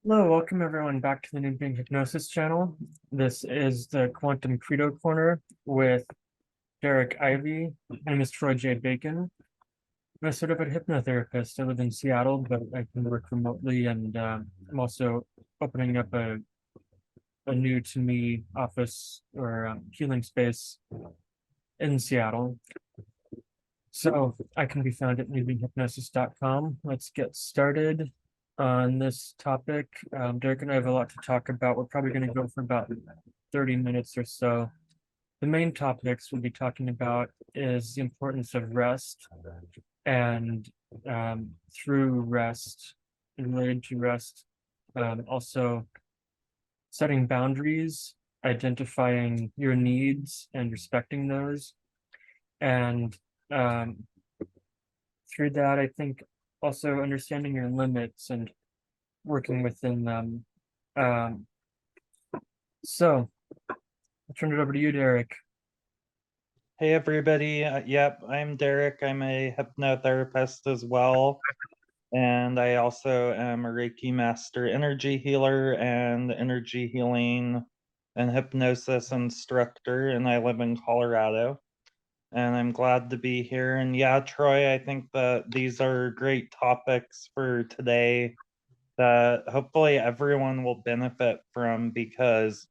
Hello, welcome everyone back to the New Being Hypnosis channel. This is the Quantum Credo Corner with Derrick Ivy. My name is Troy J. Bacon. I'm a certified hypnotherapist. I live in Seattle, but I can work remotely, and I'm also opening up a new to me office or healing space in Seattle. So I can be found at newbeinghypnosis.com. Let's get started on this topic. Derek and I have a lot to talk about. We're probably going to go for about 30 minutes or so. The main topics we'll be talking about is the importance of rest and through rest and related to rest, also setting boundaries, identifying your needs and respecting those, and um, through that, I think also understanding your limits and working within them. Um, so I'll turn it over to you, Derek. Hey everybody. Yep, I'm Derek. I'm a hypnotherapist as well. And I also am a Reiki Master energy healer and energy healing and hypnosis instructor. And I live in Colorado. And I'm glad to be here. And yeah, Troy, I think that these are great topics for today that hopefully everyone will benefit from, because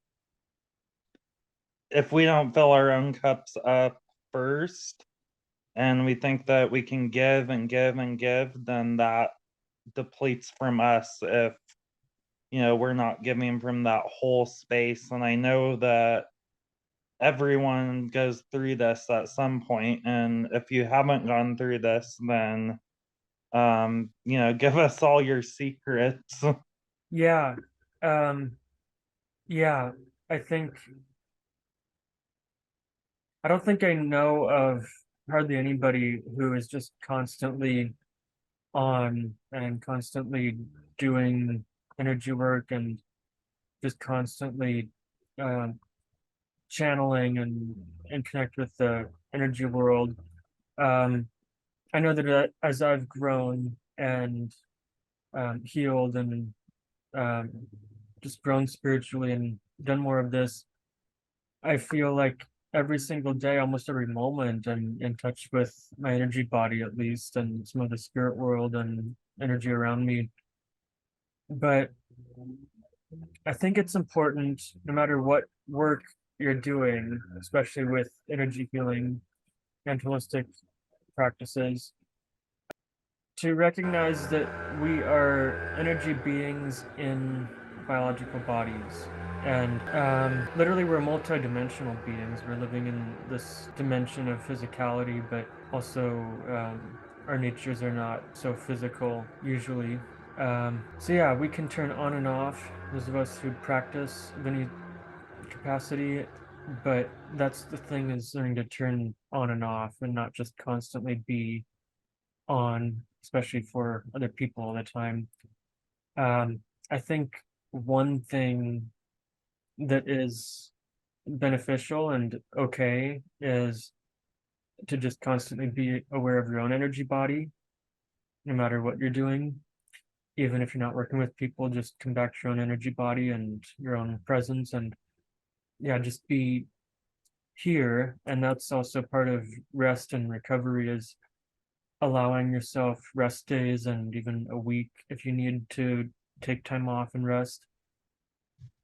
if we don't fill our own cups up first, and we think that we can give and give and give, then that depletes from us if we're not giving from that whole space. And I know that everyone goes through this at some point, and if you haven't gone through this, then give us all your secrets. Yeah, um, yeah, I think I don't think I know of hardly anybody who is just constantly on and constantly doing energy work and just constantly um, channeling and connect with the energy world. Um, I know that as I've grown and healed and um, just grown spiritually and done more of this, I feel like every single day, almost every moment, I'm in touch with my energy body at least, and some of the spirit world and energy around me. But I think it's important, no matter what work you're doing, especially with energy healing and holistic practices, to recognize that we are energy beings in biological bodies. And literally, we're multidimensional beings. We're living in this dimension of physicality, but also our natures are not so physical usually. So, yeah, we can turn on and off, those of us who practice of any capacity. But that's the thing, is learning to turn on and off and not just constantly be on, especially for other people all the time. I think one thing that is beneficial and okay is to just constantly be aware of your own energy body, no matter what you're doing. Even if you're not working with people, just come back to your own energy body and your own presence, and yeah, just be here. And that's also part of rest and recovery, is allowing yourself rest days and even a week if you need to take time off and rest,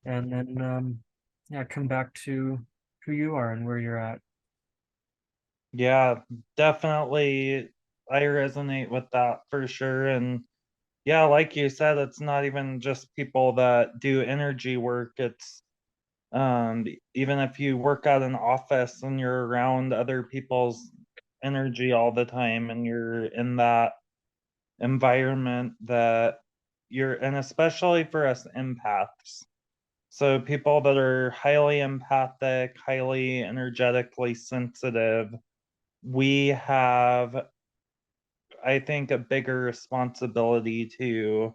and then yeah, come back to who you are and where you're at. Yeah, definitely. I resonate with that for sure. And yeah, like you said, it's not even just people that do energy work. It's even if you work at an office and you're around other people's energy all the time, and you're in that environment that you're, and especially for us empaths. So people that are highly empathic, highly energetically sensitive, we have, I think, a bigger responsibility to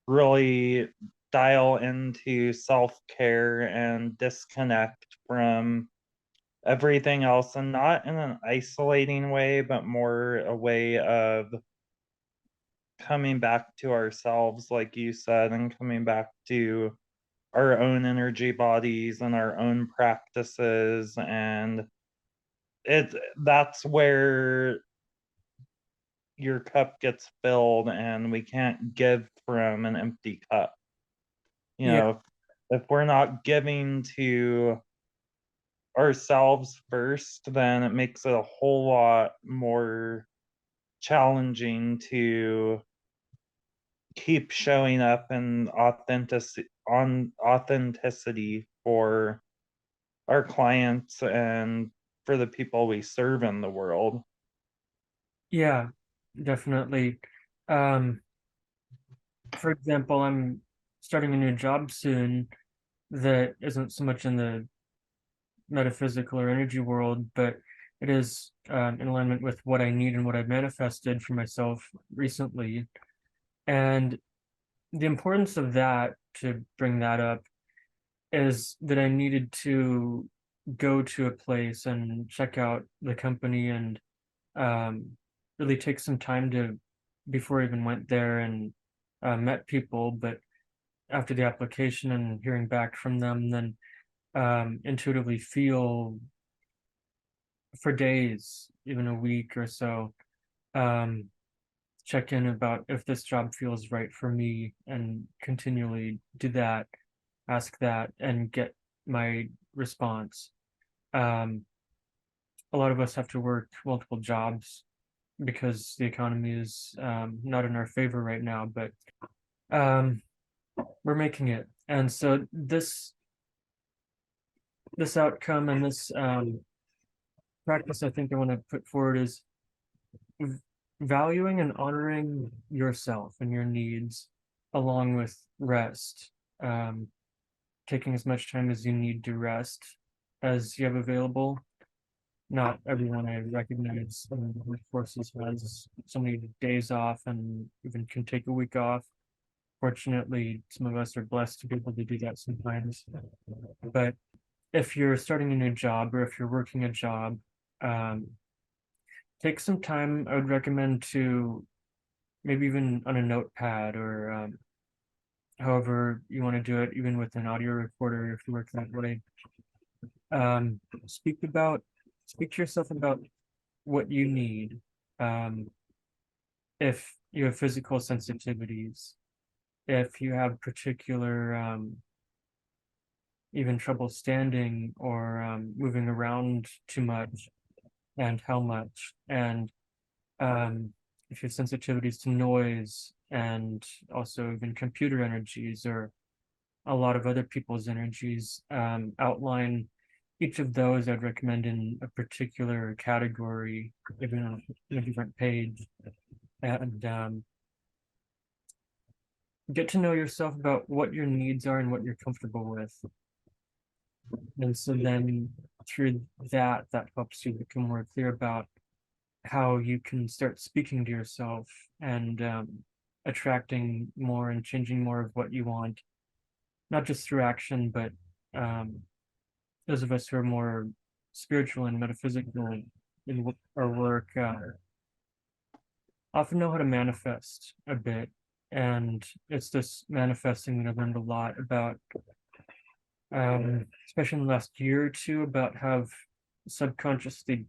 really dial into self care and disconnect from everything else, and not in an isolating way, but more a way of coming back to ourselves, like you said, and coming back to our own energy bodies and our own practices. And it that's where your cup gets filled, and we can't give from an empty cup. You Yeah, know, if we're not giving to ourselves first, then it makes it a whole lot more challenging to keep showing up in authenticity for our clients and for the people we serve in the world. yeah, definitely. Um, for example, I'm starting a new job soon that isn't so much in the metaphysical or energy world, but it is in alignment with what I need and what I've manifested for myself recently. And the importance of that, to bring that up, is that I needed to go to a place and check out the company and um, really take some time to, before I even went there and met people, but after the application and hearing back from them, then intuitively feel for days, even a week or so, um, check in about if this job feels right for me and continually do that, ask that, and get my response. Um, a lot of us have to work multiple jobs because the economy is not in our favor right now, but um, we're making it. And so this outcome and this practice I think I want to put forward is valuing and honoring yourself and your needs along with rest. Um, Taking as much time as you need to rest as you have available. Not everyone, I recognize, workforces has so many days off and even can take a week off. Fortunately, some of us are blessed to be able to do that sometimes. But if you're starting a new job or if you're working a job, um, take some time. I would recommend to maybe even on a notepad or however you want to do it, even with an audio recorder if you work that way. Um, speak about speak to yourself about what you need. Um, if you have physical sensitivities, if you have particular even trouble standing or moving around too much, and how much, and if you have sensitivities to noise and also even computer energies or a lot of other people's energies, outline each of those. I'd recommend in a particular category, even on a different page, and get to know yourself about what your needs are and what you're comfortable with. And so then through that helps you become more clear about how you can start speaking to yourself and attracting more and changing more of what you want, not just through action, but um, those of us who are more spiritual and metaphysical in our work often know how to manifest a bit. And it's this manifesting that I've learned a lot about, especially in the last year or two, about how I've subconsciously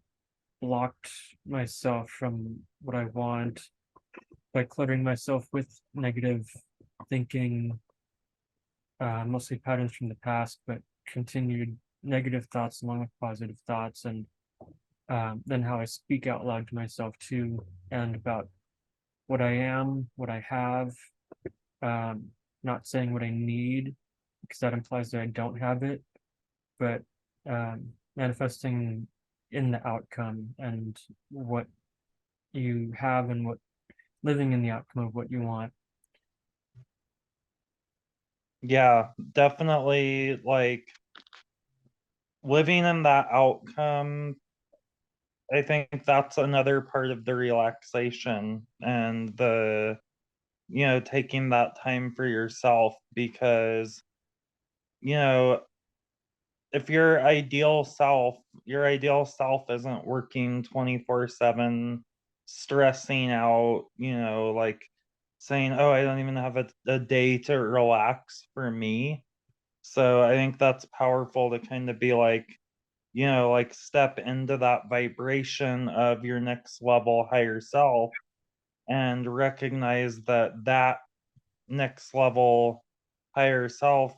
blocked myself from what I want by cluttering myself with negative thinking, mostly patterns from the past, but continued negative thoughts along with positive thoughts, and then how I speak out loud to myself too, and about what I am, what I have, um, not saying what I need, because that implies that I don't have it, but manifesting in the outcome and what you have and what living in the outcome of what you want. Yeah, definitely, like, living in that outcome, I think that's another part of the relaxation and taking that time for yourself, because, you know, if your ideal self isn't working 24/7, stressing out, like saying, oh, I don't even have a day to relax for me. So I think that's powerful to kind of be like, like step into that vibration of your next level higher self and recognize that that next level higher self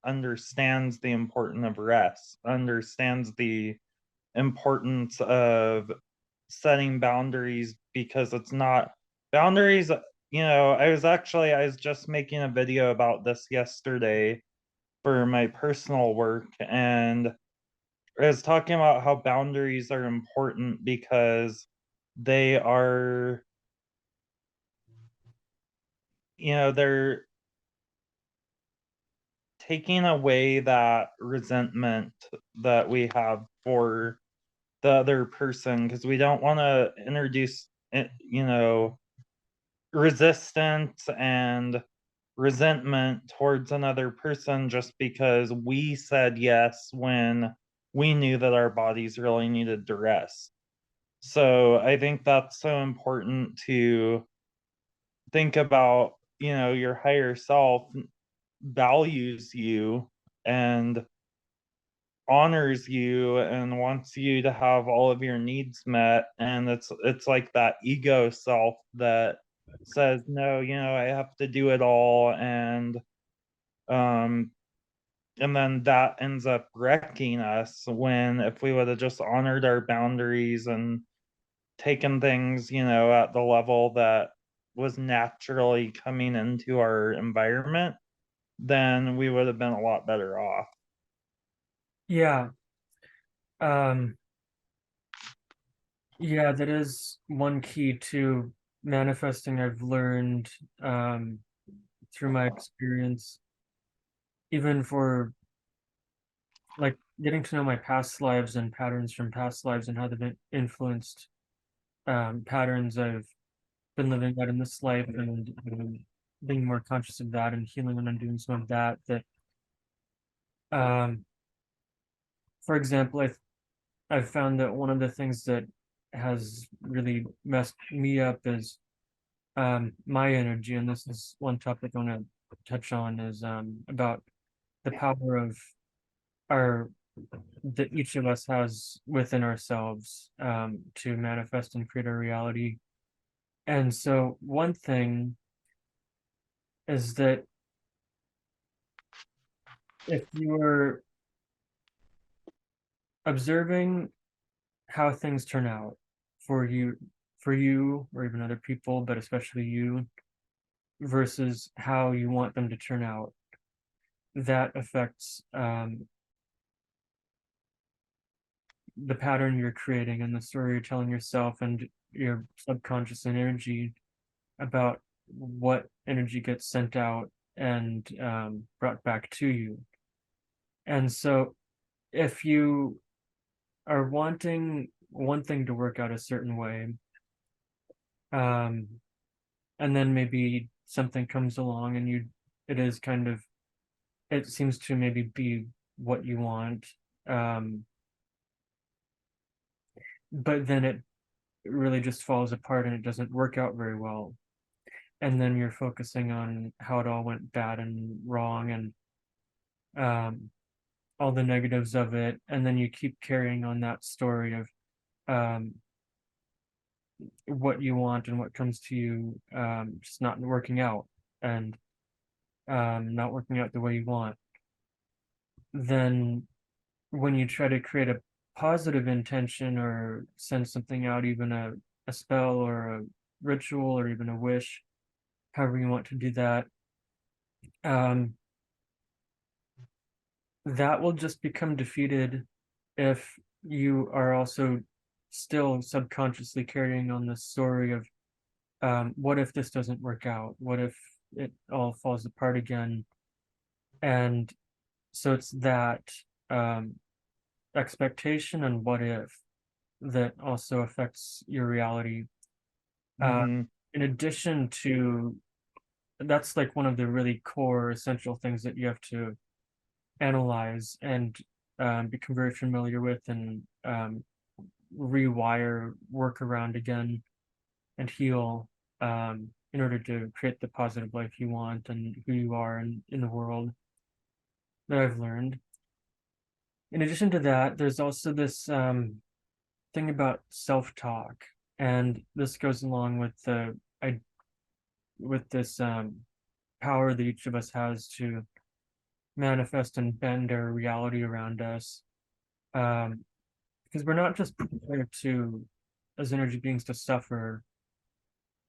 understands the importance of rest, understands the importance of setting boundaries, because it's not boundaries. I was just making a video about this yesterday for my personal work, and I was talking about how boundaries are important because they are, they're taking away that resentment that we have for the other person, because we don't want to introduce resistance and resentment towards another person just because we said yes when we knew that our bodies really needed to rest. So I think that's so important to think about. Your higher self values you and honors you and wants you to have all of your needs met, and it's like that ego self that says, no, I have to do it all, um and then that ends up wrecking us, when if we would have just honored our boundaries and taken things, at the level that was naturally coming into our environment, then we would have been a lot better off. Yeah. Um, yeah, that is one key to manifesting I've learned um, through my experience, even for like getting to know my past lives and patterns from past lives and how they've influenced patterns I've been living out in this life, and being more conscious of that and healing and undoing some of that. That, um, for example, I've found that one of the things that has really messed me up is my energy, and this is one topic I want to touch on, is about the power of our that each of us has within ourselves to manifest and create our reality. And so one thing is that if you are observing how things turn out for you for you or even other people, but especially you, versus how you want them to turn out, that affects the pattern you're creating and the story you're telling yourself and your subconscious energy about what energy gets sent out and brought back to you. And so if you are wanting one thing to work out a certain way, um, and then maybe something comes along and it is kind of, it seems to maybe be what you want, um, but then it really just falls apart and it doesn't work out very well. And then you're focusing on how it all went bad and wrong, and um, all the negatives of it, and then you keep carrying on that story of um, what you want and what comes to you just not working out, and not working out the way you want. Then when you try to create a positive intention or send something out, even a spell or a ritual or even a wish, however you want to do that, um, that will just become defeated if you are also still subconsciously carrying on this story of what if this doesn't work out? What if it all falls apart again? And so it's that um, expectation and what if that also affects your reality. Uh, Hmm. in addition to, that's like one of the really core essential things that you have to analyze and become very familiar with, and rewire, work around again, and heal. in order to create the positive life you want and who you are in the world that I've learned. In addition to that, there's also this thing about self-talk, and this goes along with the I with this power that each of us has to manifest and bend our reality around us. Um, because we're not just here to, as energy beings, to suffer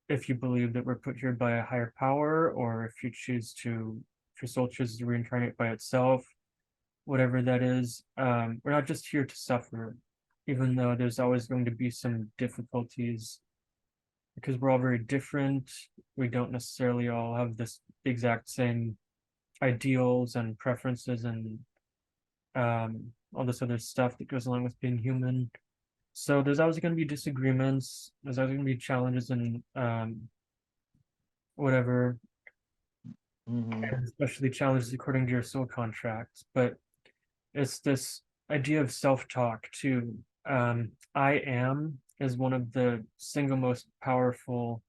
if you believe that we're put here by a higher power, or if you choose to, if your soul chooses to reincarnate by itself, whatever that is. We're not just here to suffer, even though there's always going to be some difficulties because we're all very different. We don't necessarily all have this exact same ideals and preferences and all this other stuff that goes along with being human. So there's always going to be disagreements. There's always going to be challenges and whatever, Mhm. and especially challenges according to your soul contract. But it's this idea of self-talk too. I am is one of the single most powerful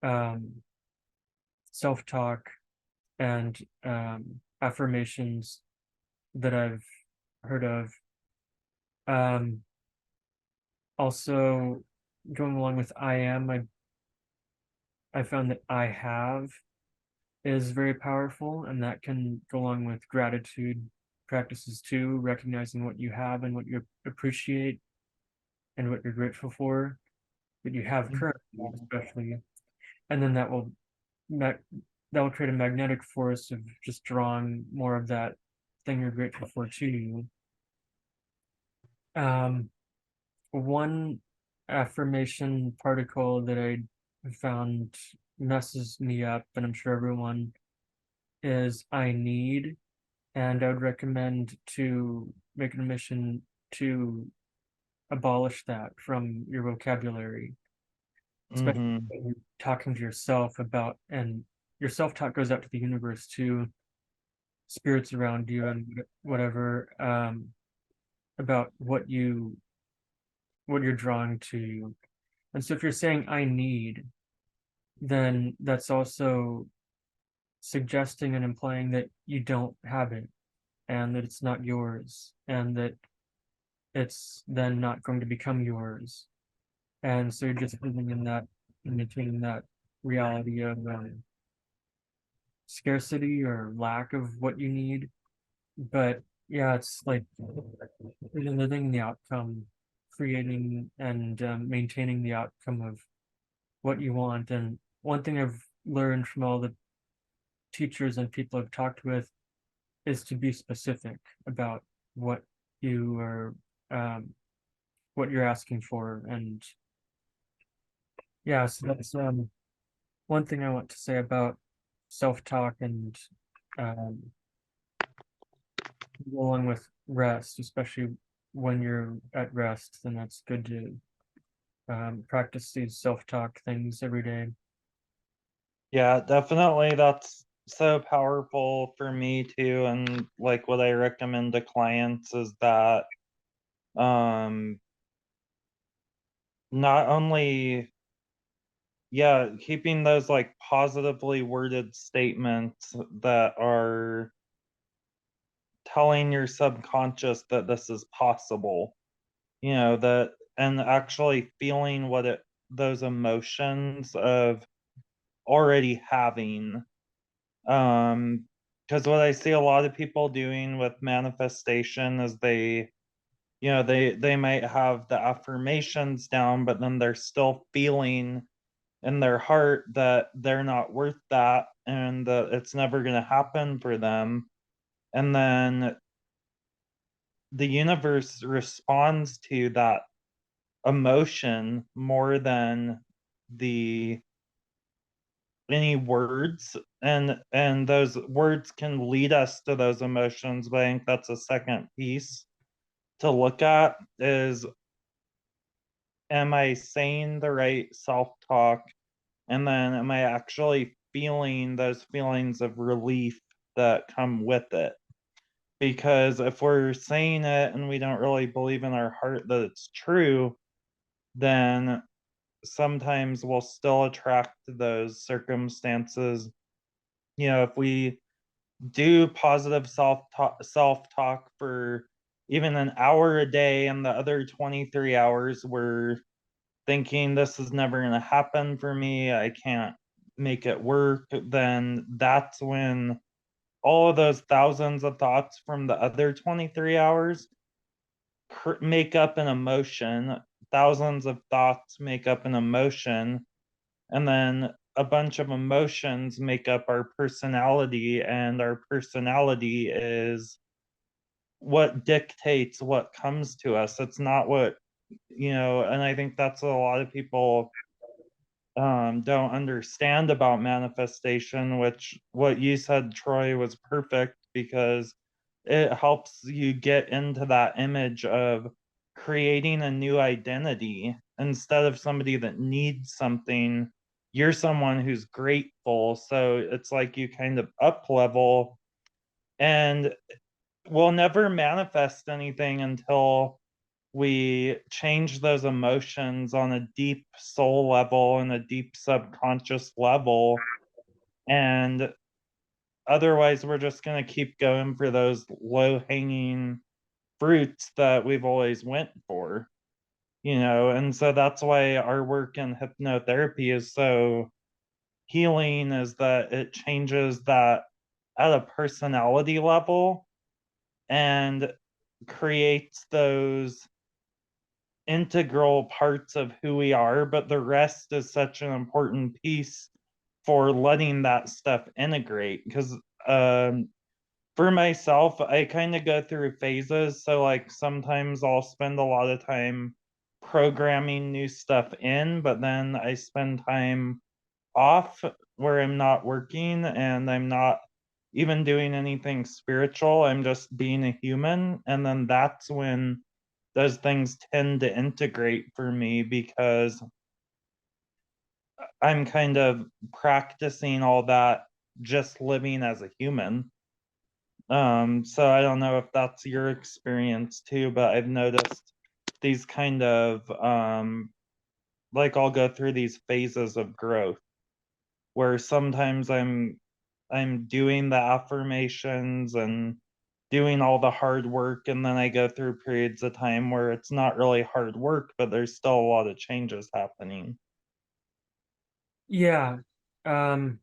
um, self-talk and affirmations that I've heard of. Um, Also, going along with I am, I found that I have is very powerful, and that can go along with gratitude practices too, recognizing what you have and what you appreciate and what you're grateful for that you have currently, especially, and then that will create a magnetic force of just drawing more of that thing you're grateful for to you. Um, One affirmation particle that I found messes me up, and I'm sure everyone is I need, and I would recommend to make an admission to abolish that from your vocabulary, especially Mhm. when you're talking to yourself about, and your self-talk goes out to the universe too, spirits around you and whatever, about what you're drawing to you. And so if you're saying I need, then that's also suggesting and implying that you don't have it and that it's not yours and that it's then not going to become yours. And so you're just living in that, maintaining that reality of scarcity or lack of what you need. But yeah, it's like you're living in the outcome, creating and maintaining the outcome of what you want. And one thing I've learned from all the teachers and people I've talked with is to be specific about what you are, um, what you're asking for. And yeah, so that's one thing I want to say about self-talk and um, along with rest, especially when you're at rest, then that's good to practice these self-talk things every day. Yeah, definitely. That's so powerful for me too. And like what I recommend to clients is that um not only, yeah, keeping those like positively worded statements that are telling your subconscious that this is possible, that, and actually feeling what it, those emotions of already having. Because what I see a lot of people doing with manifestation is they might have the affirmations down, but then they're still feeling in their heart that they're not worth that and that it's never going to happen for them. And then the universe responds to that emotion more than the any words, and those words can lead us to those emotions. But I think that's a second piece to look at is, am I saying the right self-talk, and then am I actually feeling those feelings of relief that come with it? Because if we're saying it and we don't really believe in our heart that it's true, then sometimes we'll still attract those circumstances. If we do positive self-talk for even an hour a day, and the other 23 hours we're thinking this is never going to happen for me, I can't make it work, then that's when all of those thousands of thoughts from the other 23 hours make up an emotion. Thousands of thoughts make up an emotion, and then a bunch of emotions make up our personality, and our personality is what dictates what comes to us. It's not what, and I think that's what a lot of people don't understand about manifestation, which what you said, Troy, was perfect, because it helps you get into that image of creating a new identity. Instead of somebody that needs something, you're someone who's grateful. So it's like you kind of up level, and we'll never manifest anything until we change those emotions on a deep soul level and a deep subconscious level. And otherwise, we're just going to keep going for those low hanging fruits that we've always went for, and so that's why our work in hypnotherapy is so healing, is that it changes that at a personality level and creates those integral parts of who we are, but the rest is such an important piece for letting that stuff integrate. Because for myself, I kind of go through phases. So, like, sometimes I'll spend a lot of time programming new stuff in, but then I spend time off where I'm not working and I'm not even doing anything spiritual. I'm just being a human. And then that's when those things tend to integrate for me, because I'm kind of practicing all that just living as a human. So I don't know if that's your experience too, but I've noticed these kind of like I'll go through these phases of growth where sometimes I'm doing the affirmations and doing all the hard work, and then I go through periods of time where it's not really hard work, but there's still a lot of changes happening. Yeah, um,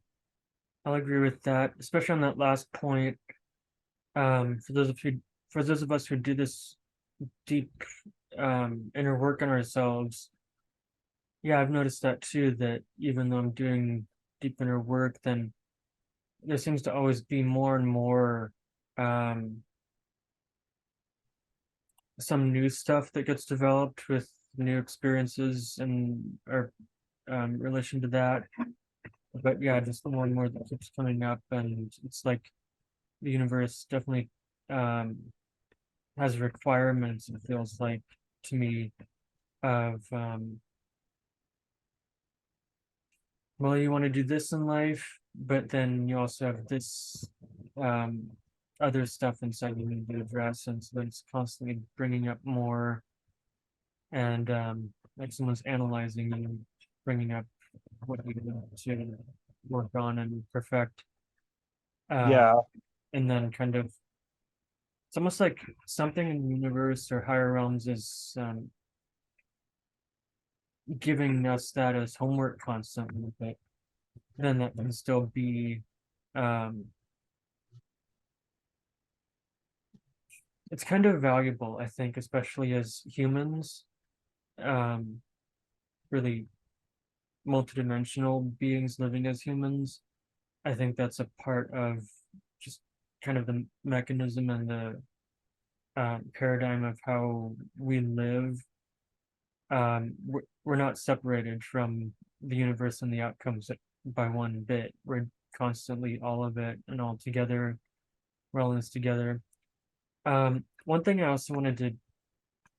I'll agree with that, especially on that last point. For for those of us who do this deep inner work on ourselves, yeah, I've noticed that too, that even though I'm doing deep inner work, then there seems to always be more and more um some new stuff that gets developed with new experiences and or relation to that. But yeah, just the more and more that keeps coming up, and it's like the universe definitely um has requirements, it feels like to me, of well, you want to do this in life, but then you also have this um other stuff inside you need to address, and so it's constantly bringing up more, and like someone's analyzing you, bringing up what you need to work on and perfect, uh Yeah. and then kind of it's almost like something in the universe or higher realms is giving us that as homework constantly, but then that can still be um it's kind of valuable, I think, especially as humans, um really multidimensional beings living as humans. I think that's a part of just kind of the mechanism and the paradigm of how we live. We're not separated from the universe and the outcomes by one bit. We're constantly all of it and all together. We're all in this together. One thing I also wanted to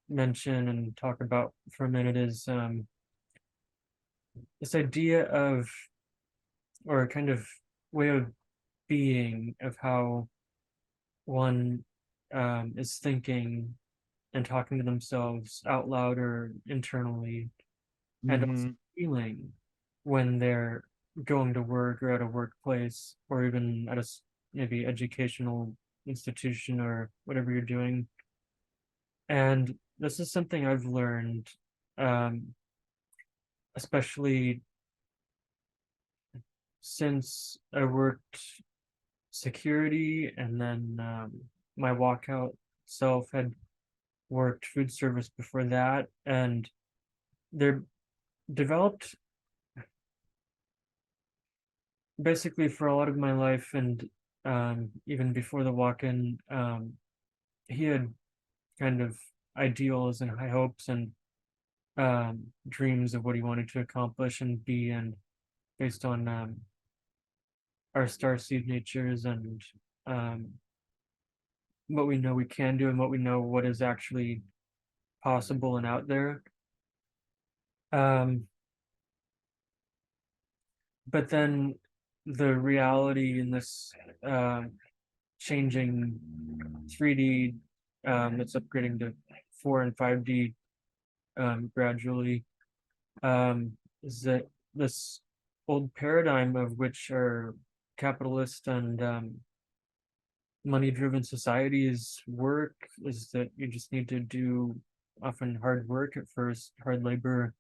mention and talk about for a minute is this idea of, or kind of way of being, of how one is thinking and talking to themselves out loud or internally, and also Hmm. feeling when they're going to work or at a workplace or even at maybe educational institution or whatever you're doing. And this is something I've learned, um, especially since I worked security and then my walkout self had worked food service before that, and they're developed basically for a lot of my life, and even before the walk-in, he had kind of ideals and high hopes and dreams of what he wanted to accomplish and be, and based on our starseed natures and um, what we know we can do and what we know what is actually possible and out there. Um, but then the reality in this um, changing 3D that's upgrading to 4 and 5D gradually is that this old paradigm of which are capitalist and money-driven societies work is that you just need to do often hard work at first, hard labor,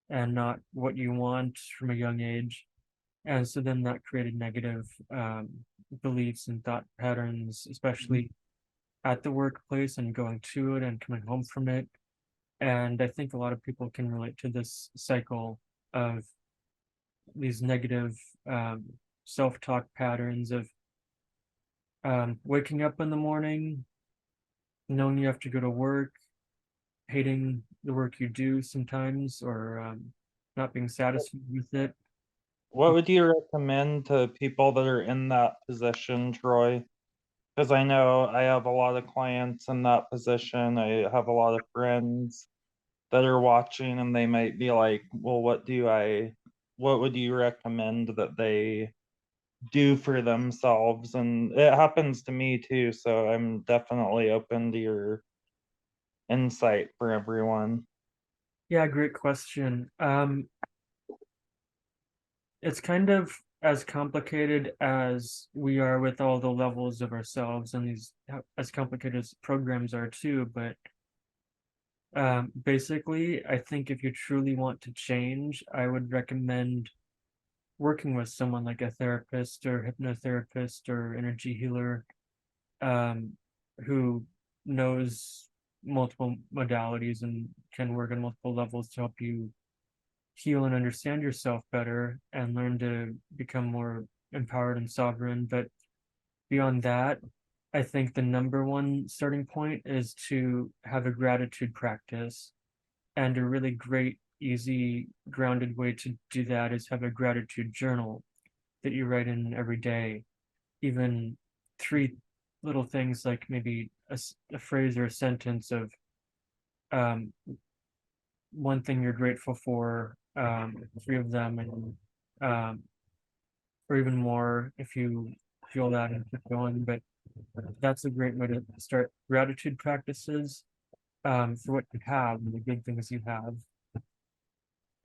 and not what you want from a young age. And so then that created negative beliefs and thought patterns, especially at the workplace and going to it and coming home from it. And I think a lot of people can relate to this cycle of these negative um, self-talk patterns of waking up in the morning, knowing you have to go to work, hating the work you do sometimes, or not being satisfied with it. What would you recommend to people that are in that position, Troy? Because I know I have a lot of clients in that position. I have a lot of friends that are watching and they might be like, well, what would you recommend that they do for themselves? And it happens to me too. So I'm definitely open to your insight for everyone. Yeah, great question. It's kind of as complicated as we are with all the levels of ourselves, and these as complicated as programs are too. But basically, I think if you truly want to change, I would recommend working with someone like a therapist or hypnotherapist or energy healer, um, who knows multiple modalities and can work on multiple levels to help you heal and understand yourself better and learn to become more empowered and sovereign. But beyond that, I think the number one starting point is to have a gratitude practice. And a really great, easy, grounded way to do that is have a gratitude journal that you write in every day. Even three little things like maybe a phrase or a sentence of um, one thing you're grateful for, three of them, and um, or even more if you feel that and keep going. But that's a great way to start gratitude practices for what you have and the good things you have.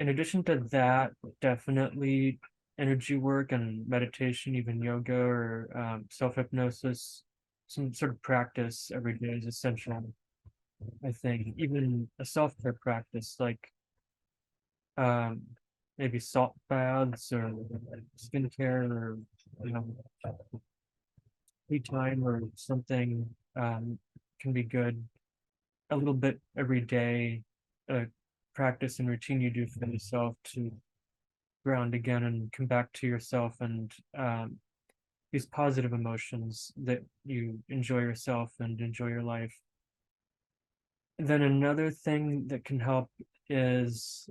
In addition to that, definitely energy work and meditation, even yoga or self-hypnosis, some sort of practice every day is essential. I think even a self-care practice like um, maybe salt baths or skincare or you know tea time or something can be good. A little bit every day, practice and routine you do for yourself to ground again and come back to yourself and these positive emotions that you enjoy yourself and enjoy your life. And then another thing that can help is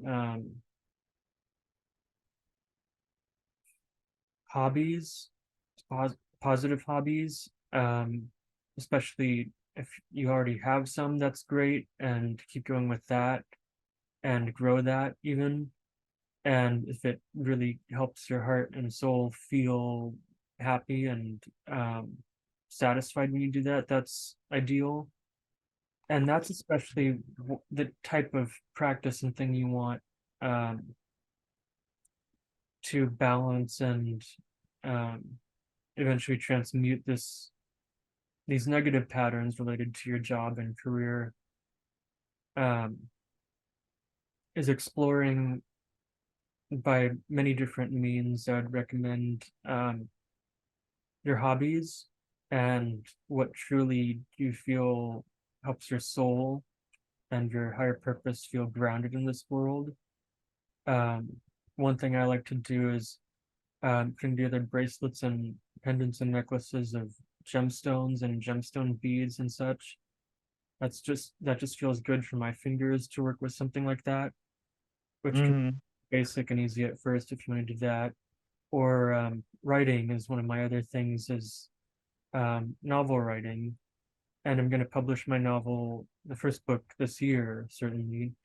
hobbies, positive hobbies, especially if you already have some, that's great, and keep going with that and grow that even. And if it really helps your heart and soul feel happy and satisfied when you do that, that's ideal. And that's especially the type of practice and thing you want. to balance and um, eventually transmute these negative patterns related to your job and career, um, is exploring by many different means. I would recommend your hobbies and what truly you feel helps your soul and your higher purpose feel grounded in this world. Um, One thing I like to do is putting together bracelets and pendants and necklaces of gemstones and gemstone beads and such. That just feels good for my fingers to work with something like that, which can Mhm. be basic and easy at first if you want to do that. Or writing is one of my other things is novel writing, and I'm going to publish my novel, the first book this year, certainly.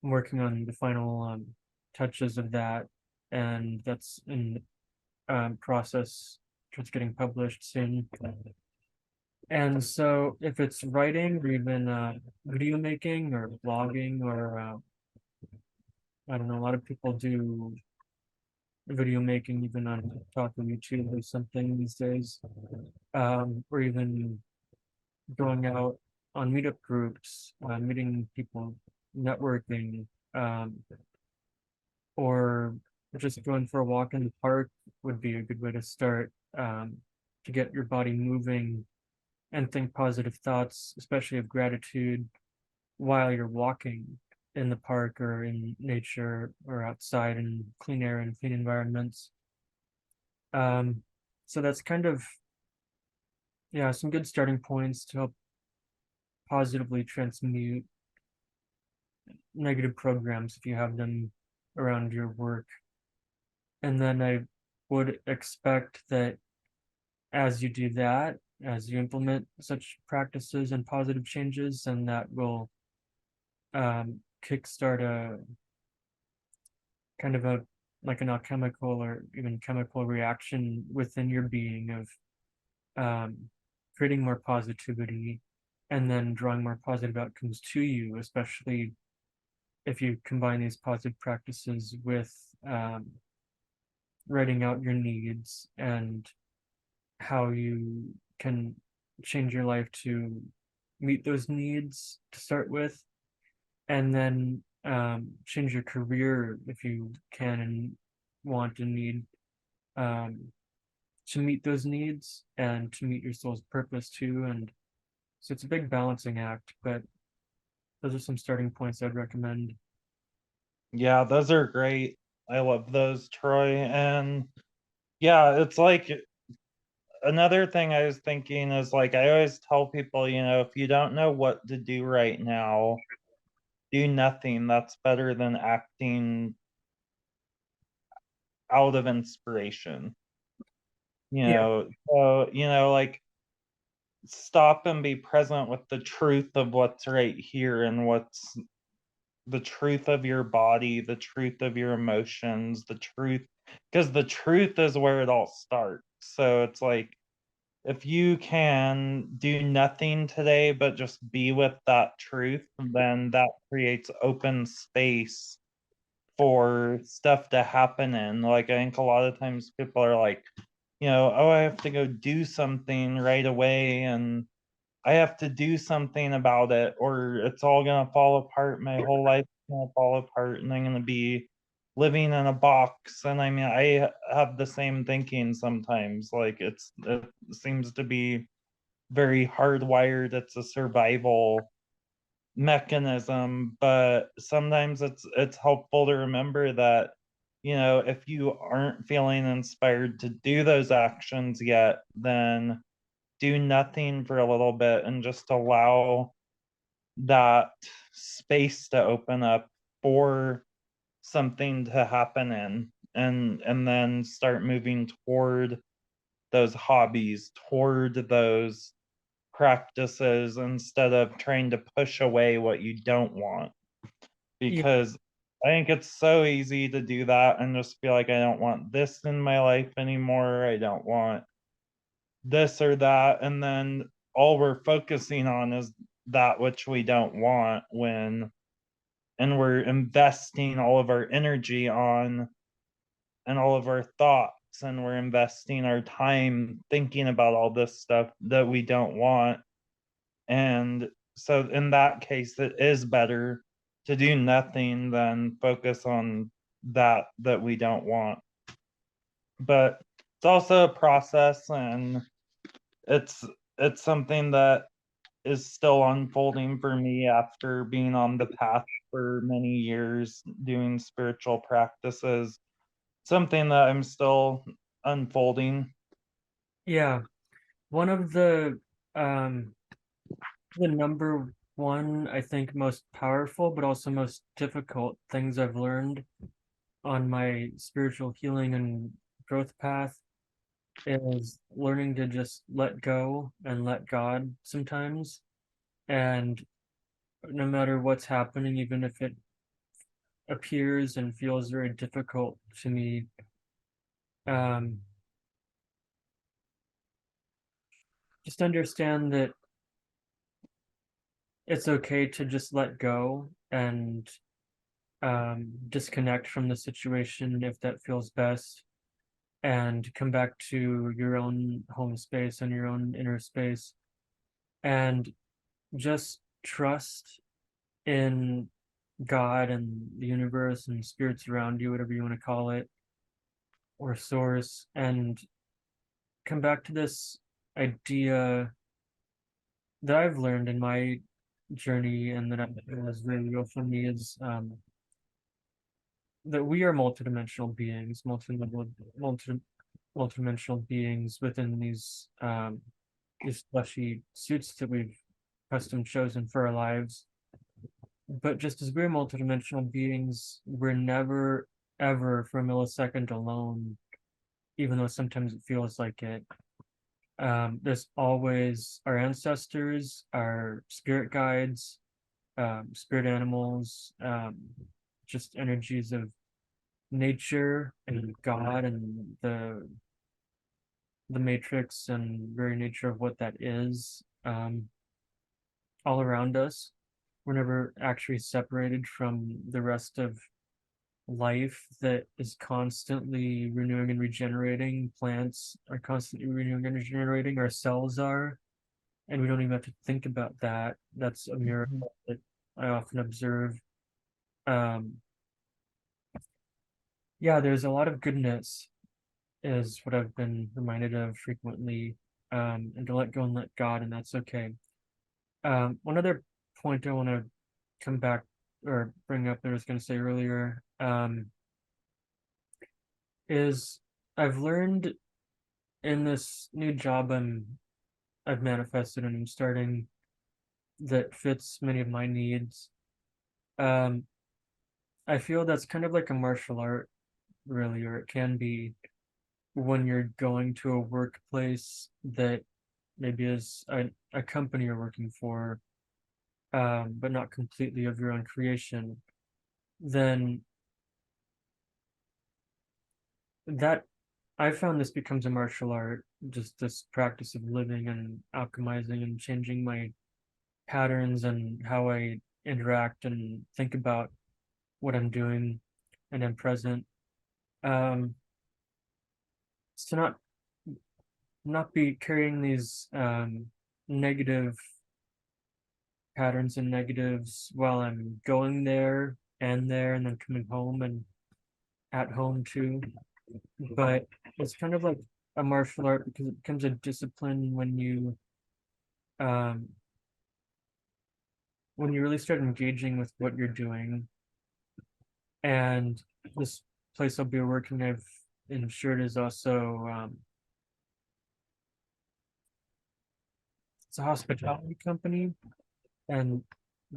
I'm working on the final touches of that, and that's in process towards getting published soon. And so, if it's writing or even video making or blogging or I don't know, a lot of people do video making even on TikTok or YouTube or something these days, or even going out on meetup groups, meeting people, networking, um, or just going for a walk in the park would be a good way to start, to get your body moving and think positive thoughts, especially of gratitude, while you're walking in the park or in nature or outside in clean air and clean environments. Um, so that's kind of, yeah, some good starting points to help positively transmute negative programs if you have them around your work. And then I would expect that as you do that, as you implement such practices and positive changes, and that will kickstart a kind of a like an alchemical or even chemical reaction within your being of um, creating more positivity and then drawing more positive outcomes to you, especially if you combine these positive practices with um, writing out your needs and how you can change your life to meet those needs to start with, and then change your career if you can and want and need, um, to meet those needs and to meet your soul's purpose too. And so it's a big balancing act, but those are some starting points I'd recommend. Yeah, those are great. I love those, Troy. And yeah, it's like another thing I was thinking is like I always tell people, if you don't know what to do right now, do nothing. That's better than acting out of inspiration. Yeah, Like stop and be present with the truth of what's right here and what's the truth of your body, the truth of your emotions, the truth, because the truth is where it all starts. So it's like if you can do nothing today but just be with that truth, then that creates open space for stuff to happen in. Like I think a lot of times people are like, oh, I have to go do something right away and I have to do something about it or it's all gonna fall apart. My whole life's gonna fall apart and I'm gonna be living in a box. And I mean, I have the same thinking sometimes. Like it seems to be very hardwired. It's a survival mechanism, but sometimes it's helpful to remember that, if you aren't feeling inspired to do those actions yet, then do nothing for a little bit and just allow that space to open up for something to happen in and then start moving toward those hobbies, toward those practices instead of trying to push away what you don't want. yeah, Because I think it's so easy to do that and just feel like I don't want this in my life anymore. I don't want this or that. And then all we're focusing on is that which we don't want and we're investing all of our energy on and all of our thoughts, and we're investing our time thinking about all this stuff that we don't want. And so in that case, it is better to do nothing than focus on that we don't want. But it's also a process, and it's it's something that is still unfolding for me after being on the path for many years doing spiritual practices. Something that I'm still unfolding. Yeah, one of um the number one, I think, most powerful but also most difficult things I've learned on my spiritual healing and growth path is learning to just let go and let God sometimes. And no matter what's happening, even if it appears and feels very difficult to me, um, just understand that it's okay to just let go and disconnect from the situation if that feels best, and come back to your own home space and your own inner space, and just trust in God and the universe and spirits around you, whatever you want to call it, or source, and come back to this idea that I've learned in my journey and that was really real for me is that we are multidimensional beings, multidimensional beings within these fleshy suits that we've custom chosen for our lives. But just as we're multidimensional beings, we're never ever for a millisecond alone, even though sometimes it feels like it. There's always our ancestors, our spirit guides, spirit animals, just energies of nature and God and the matrix and very nature of what that is, all around us. We're never actually separated from the rest of life that is constantly renewing and regenerating. Plants are constantly renewing and regenerating. Our cells are, and we don't even have to think about that. That's a miracle that I often observe. Um, yeah, there's a lot of goodness, is what I've been reminded of frequently, and to let go and let God, and that's okay. One other point I want to come back or bring up that I was going to say earlier, is I've learned in this new job I've manifested and I'm starting that fits many of my needs. Um, I feel that's kind of like a martial art, really, or it can be when you're going to a workplace that maybe is a company you're working for, but not completely of your own creation, then that I found this becomes a martial art, just this practice of living and alchemizing and changing my patterns and how I interact and think about what I'm doing and am present. Um, to not be carrying these negative patterns and negatives while I'm going there and then coming home and at home too. But it's kind of like a martial art because it becomes a discipline um when you really start engaging with what you're doing. And this place I'll be working, I've ensured, is also it's a hospitality company and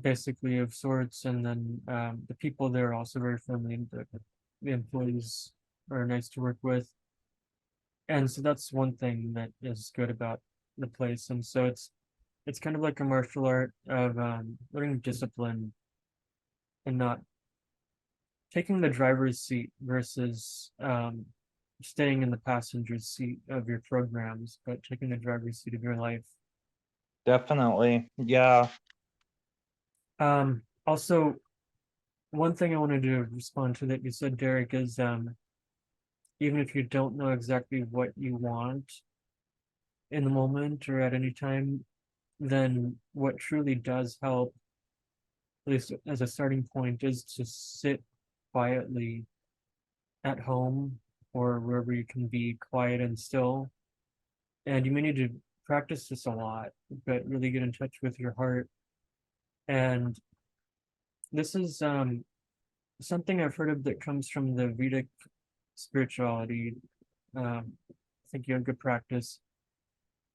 basically of sorts, and then the people there are also very friendly, and the employees are nice to work with. And so that's one thing that is good about the place. And so it's kind of like a martial art of learning discipline and not taking the driver's seat versus staying in the passenger seat of your programs, but taking the driver's seat of your life. Definitely. Yeah. Also, one thing I wanted to respond to that you said, Derek, is even if you don't know exactly what you want in the moment or at any time, then what truly does help, at least as a starting point, is to sit quietly at home or wherever you can be quiet and still. And you may need to practice this a lot, but really get in touch with your heart. And this is something I've heard of that comes from the Vedic spirituality. I think yoga practice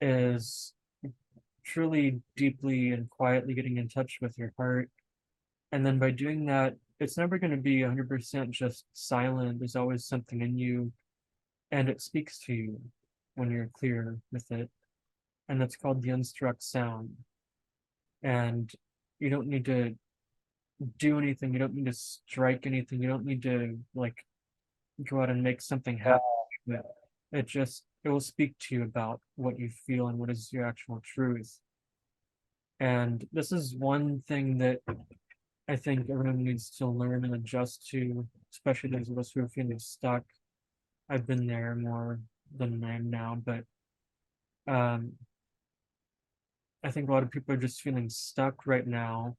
is truly deeply and quietly getting in touch with your heart. And then by doing that, it's never going to be 100% just silent. There's always something in you, and it speaks to you when you're clear with it. And that's called the unstruck sound. And you don't need to do anything. You don't need to strike anything. You don't need to like go out and make something Yeah, happen. But it will speak to you about what you feel and what is your actual truth. And this is one thing that I think everyone needs to learn and adjust to, especially those of us who are feeling stuck. I've been there more than I am now, but um, I think a lot of people are just feeling stuck right now,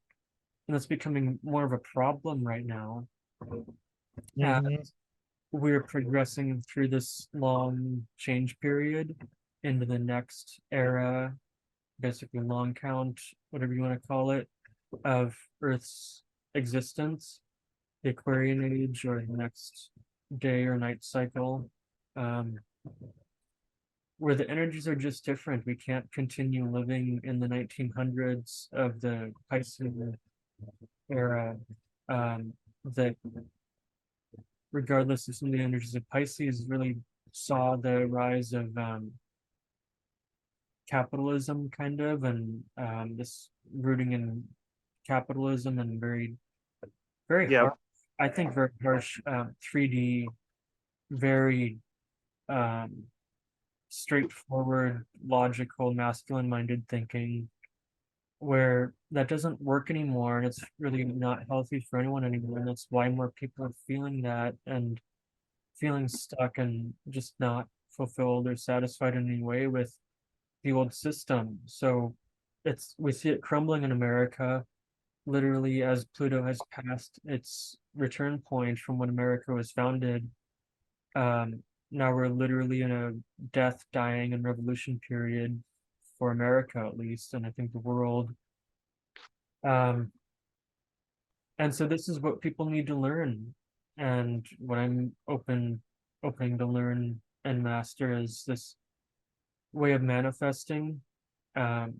and that's becoming more of a problem right now. As mhm. we're progressing through this long change period into the next era, basically long count, whatever you want to call it, of Earth's existence, the Aquarian age or the next day or night cycle, um, where the energies are just different. We can't continue living in the 1900s of the Piscean era. That regardless of some of the energies of Pisces, really saw the rise of capitalism, kind of, and this rooting in capitalism and very Yep. harsh. I think very harsh 3D, very um, straightforward, logical, masculine-minded thinking, where that doesn't work anymore, and it's really not healthy for anyone anymore. And that's why more people are feeling that and feeling stuck and just not fulfilled or satisfied in any way with the old system. So we see it crumbling in America, literally as Pluto has passed its return point from when America was founded. Now we're literally in a death, dying, and revolution period for America, at least, and I think the world. Um, and so this is what people need to learn, and what I'm opening to learn and master is this way of manifesting. Um,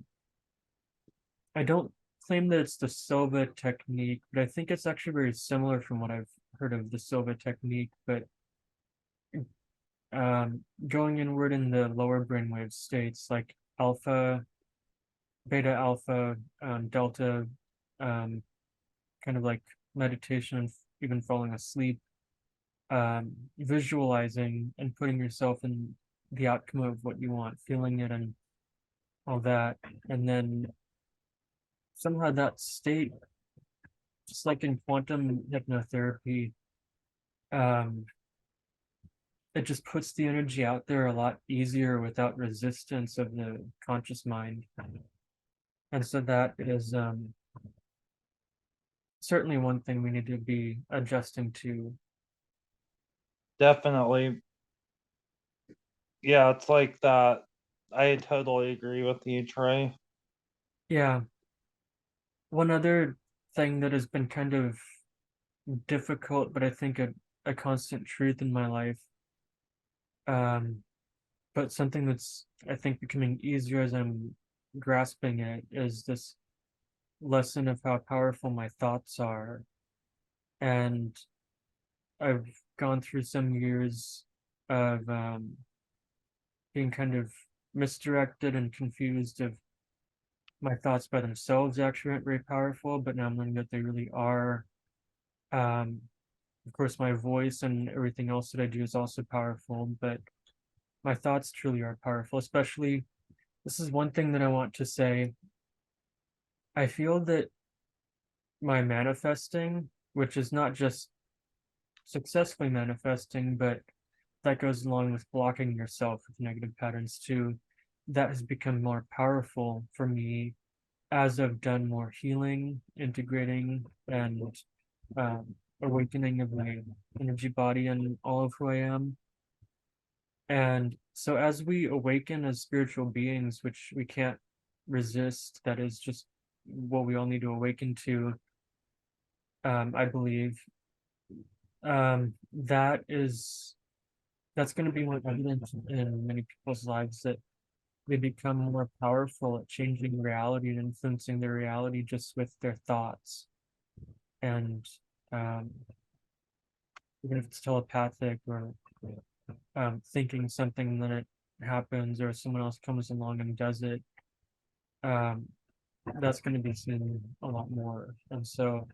I don't claim that it's the Silva technique, but I think it's actually very similar from what I've heard of the Silva technique. But going inward in the lower brainwave states like alpha, beta alpha, delta, um, kind of like meditation and even falling asleep, visualizing and putting yourself in the outcome of what you want, feeling it and all that. And then somehow that state, just like in quantum hypnotherapy, um, it just puts the energy out there a lot easier without resistance of the conscious mind. And so that is certainly one thing we need to be adjusting to. Definitely. Yeah, it's like that. I totally agree with you, Trey. Yeah. One other thing that has been kind of difficult, but I think a constant truth in my life, um, but something that's I think becoming easier as I'm grasping it, is this lesson of how powerful my thoughts are. And I've gone through some years of being kind of misdirected and confused of my thoughts by themselves actually aren't very powerful, but now I'm learning that they really are. Um, of course, my voice and everything else that I do is also powerful, but my thoughts truly are powerful. Especially, this is one thing that I want to say. I feel that my manifesting, which is not just successfully manifesting, but that goes along with blocking yourself with negative patterns too. That has become more powerful for me as I've done more healing, integrating, and um, awakening of my energy body and all of who I am. And so, as we awaken as spiritual beings, which we can't resist, that is just what we all need to awaken to, I believe, that is that's going to be more evident in many people's lives that they become more powerful at changing reality and influencing their reality just with their thoughts. And um, even if it's telepathic or thinking something, then it happens, or someone else comes along and does it, um, that's going to be seen a lot more. And so,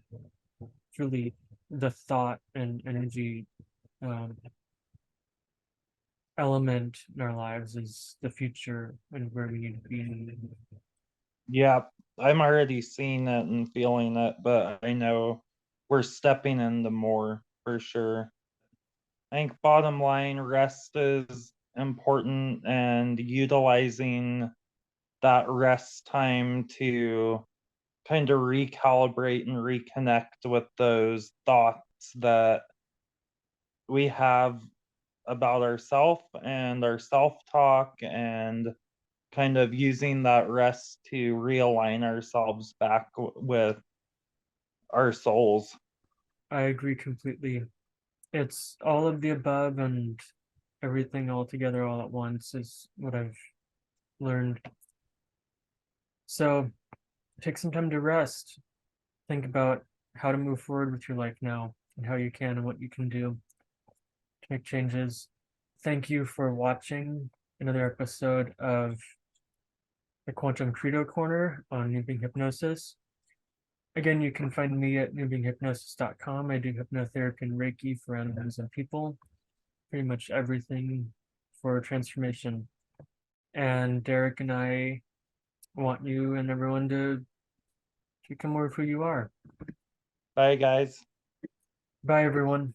truly, the thought and energy um, element in our lives is the future and where we need to be. Yeah, I'm already seeing it and feeling it, but I know we're stepping into more for sure. I think bottom line, rest is important, and utilizing that rest time to kind of recalibrate and reconnect with those thoughts that we have about ourself and our self-talk, and kind of using that rest to realign ourselves back with our souls. I agree completely. It's all of the above and everything all together all at once is what I've learned. So take some time to rest. Think about how to move forward with your life now and how you can and what you can do to make changes. Thank you for watching another episode of the Quantum Credo Corner on Newbie Hypnosis. Again, you can find me at newbiehypnosis.com. I do hypnotherapy and Reiki for animals and people, pretty much everything for transformation. And Derrick and I want you and everyone to become more of who you are. Bye, guys. Bye, everyone.